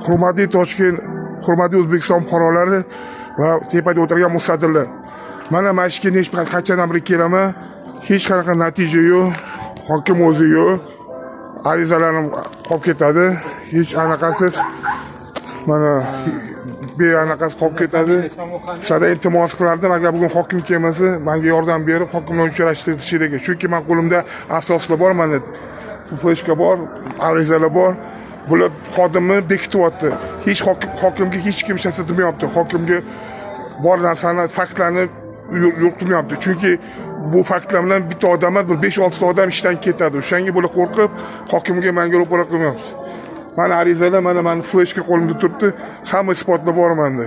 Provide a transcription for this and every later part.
Hurmatli Toshkent, hurmatli O'zbekiston fuqarolari va tepada o'tirgan mustaqillar. Mana mashqqa qanchadan beri kelaman, hech qanaqa natija yo'q, hokim o'zi yo'q. Arizalarim qolib ketadi, hech anaqasiz. Mana anaqasi qolib ketadi. Sizlardan iltimos qilardim, agar bugun hokim kelmasa, menga yordam berib, hokim bilan uchrashtirish kerak. Chunki men qo'limda asoslar bor, mana fleshka bor, arizalar bor. Bular xodimni bekityapti. Hech hokimga hech kim shatilmayapti. Hokimga bor narsani, faktlarni yo'qotmayapti. Chunki bu faktlar bilan bitta odam emas, 5-6 ta odam ishdan ketadi. O'shanga bular qo'rqib, hokimga menga ro'para qilmayapti. Mana arizalar, mana fleshka qo'limda turibdi. Hamma isbotlar bor menda.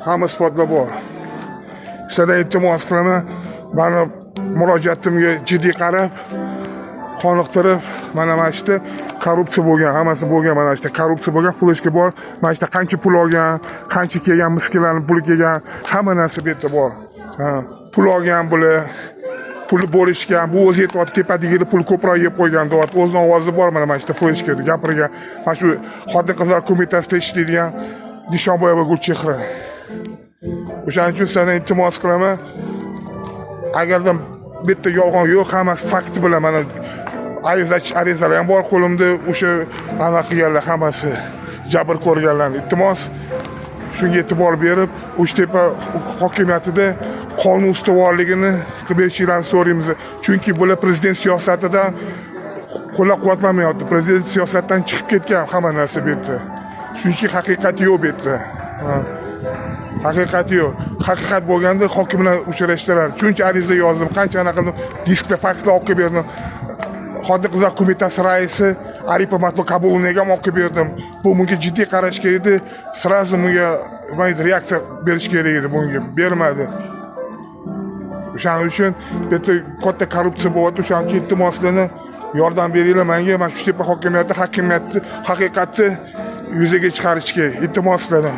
Hamma isbotlar bor. Sizlardan iltimos qilaman, meni murojaatimga jiddiy qarab, qoniqtirib, mana ishda korrupsiya bo'lgan, hammasi bo'lgan, mana ishda korrupsiya bo'lgan, fleshka bor. Mana ishda qancha pul olgan, qancha kelgan, miskilarning puli kelgan, hamma narsa bu yerda bor. Pul olgan bular, pulni bo'lishgan, bu o'zi aytyapti, tepadagida pul ko'proq yeb qo'ygan deyapti. O'zining ovozi bor mana ishda fleshkada gapirgan. Mana shu Xotin-qizlar qo'mitasida ishlaydigan Dishonboyeva Gulchehra. O'shaning uchun sizlardan iltimos qilaman, agarda bitta yolg'on yo'q, hammasi fakt bilan mana arizalar ham bor qo'limda, o'sha anaqa qilganlar hammasi jabr ko'rganlar. Iltimos shunga e'tibor berib, Uchtepa hokimiyatida qonun ustuvorligini qilib berishinglarni so'raymiz. Chunki bular prezident siyosatidan qo'llab-quvvatlanmayapti. Prezident siyosatdan chiqib ketgan hamma narsa bu yerda. Chunki haqiqat yo'q bu yerda. Haqiqat yo'q. Haqiqat bo'lganda hokim bilan uchrashtirar. Chunki ariza yozdim, qancha anaqa diskda faktlar olib kelib berdim. Xotin-qizlar qo'mitasi raisi Aripov Matbuot Qabulovniga ham olib berdim. Bu bunga jiddiy qarash kerak edi. Srazu bunga reaksiya berish kerak edi, bunga bermadi. O'shaning uchun bitta katta korrupsiya bo'lyapti. O'shaning uchun iltimoslarni yordam beringlar menga. Mana shu Tepa hokimiyati haqiqatni yuzaga chiqarishga iltimoslarni